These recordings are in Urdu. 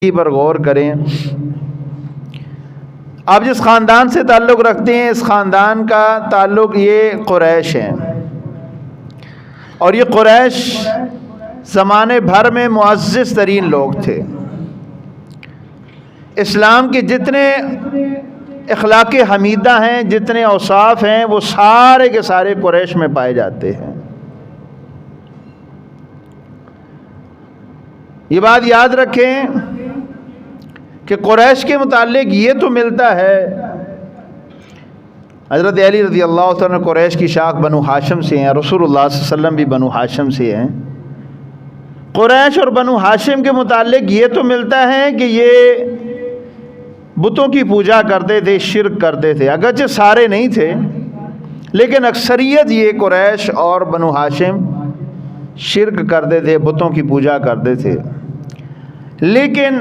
پر غور کریں۔ آپ جس خاندان سے تعلق رکھتے ہیں اس خاندان کا تعلق یہ قریش ہیں، اور یہ قریش زمانے بھر میں معزز ترین لوگ تھے۔ اسلام کے جتنے اخلاق حمیدہ ہیں، جتنے اوصاف ہیں، وہ سارے کے سارے قریش میں پائے جاتے ہیں۔ یہ بات یاد رکھیں کہ قریش کے متعلق یہ تو ملتا ہے، حضرت علی رضی اللہ عنہ قریش کی شاخ بنو ہاشم سے ہیں، رسول اللہ صلی اللہ علیہ وسلم بھی بنو ہاشم سے ہیں۔ قریش اور بنو ہاشم کے متعلق یہ تو ملتا ہے کہ یہ بتوں کی پوجا کرتے تھے، شرک کرتے تھے، اگرچہ سارے نہیں تھے لیکن اکثریت یہ قریش اور بنو ہاشم شرک کرتے تھے، بتوں کی پوجا کرتے تھے، لیکن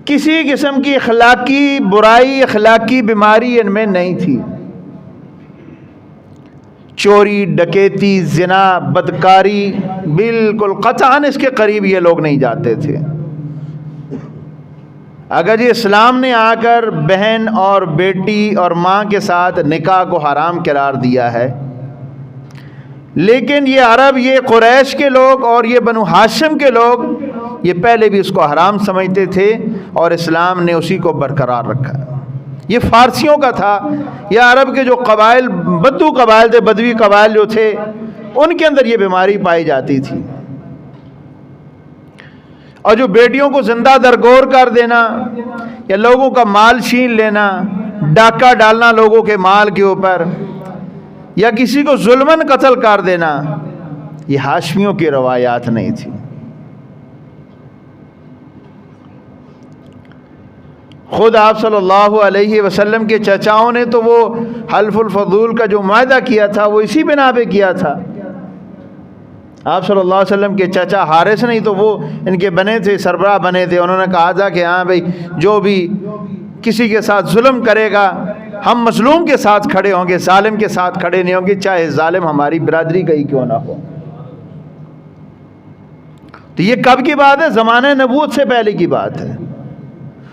کسی قسم کی اخلاقی برائی، اخلاقی بیماری ان میں نہیں تھی۔ چوری، ڈکیتی، زنا، بدکاری بالکل قطعاً اس کے قریب یہ لوگ نہیں جاتے تھے۔ اگر یہ اسلام نے آ کر بہن اور بیٹی اور ماں کے ساتھ نکاح کو حرام قرار دیا ہے، لیکن یہ عرب، یہ قریش کے لوگ اور یہ بنو ہاشم کے لوگ یہ پہلے بھی اس کو حرام سمجھتے تھے اور اسلام نے اسی کو برقرار رکھا۔ یہ فارسیوں کا تھا، یا عرب کے جو قبائل، بدو قبائل تھے، بدوی قبائل جو تھے، ان کے اندر یہ بیماری پائی جاتی تھی۔ اور جو بیٹیوں کو زندہ درگور کر دینا یا لوگوں کا مال چھین لینا، ڈاکہ ڈالنا لوگوں کے مال کے اوپر، یا کسی کو ظلماً قتل کر دینا، یہ ہاشمیوں کی روایات نہیں تھی۔ خود آپ صلی اللہ علیہ وسلم کے چچاؤں نے تو وہ حلف الفضول کا جو معاہدہ کیا تھا وہ اسی بنا پہ کیا تھا۔ آپ صلی اللہ علیہ وسلم کے چچا حارث نہیں تو وہ ان کے بنے تھے، سربراہ بنے تھے، انہوں نے کہا تھا کہ ہاں بھائی جو بھی کسی کے ساتھ ظلم کرے گا ہم مظلوم کے ساتھ کھڑے ہوں گے، ظالم کے ساتھ کھڑے نہیں ہوں گے، چاہے ظالم ہماری برادری کا ہی کیوں نہ ہو۔ تو یہ کب کی بات ہے؟ زمانہ نبوت سے پہلے کی بات ہے۔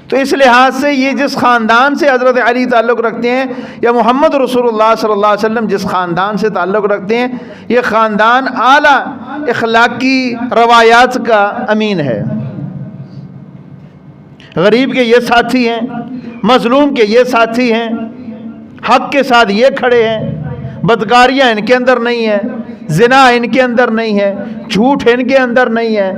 تو اس لحاظ سے یہ جس خاندان سے حضرت علی تعلق رکھتے ہیں، یا محمد رسول اللہ صلی اللہ علیہ وسلم جس خاندان سے تعلق رکھتے ہیں، یہ خاندان اعلیٰ اخلاقی روایات کا امین ہے۔ غریب کے یہ ساتھی ہیں، مظلوم کے یہ ساتھی ہیں، حق کے ساتھ یہ کھڑے ہیں، بدکاریاں ان کے اندر نہیں ہیں، زنا ان کے اندر نہیں ہے، جھوٹ ان کے اندر نہیں ہے،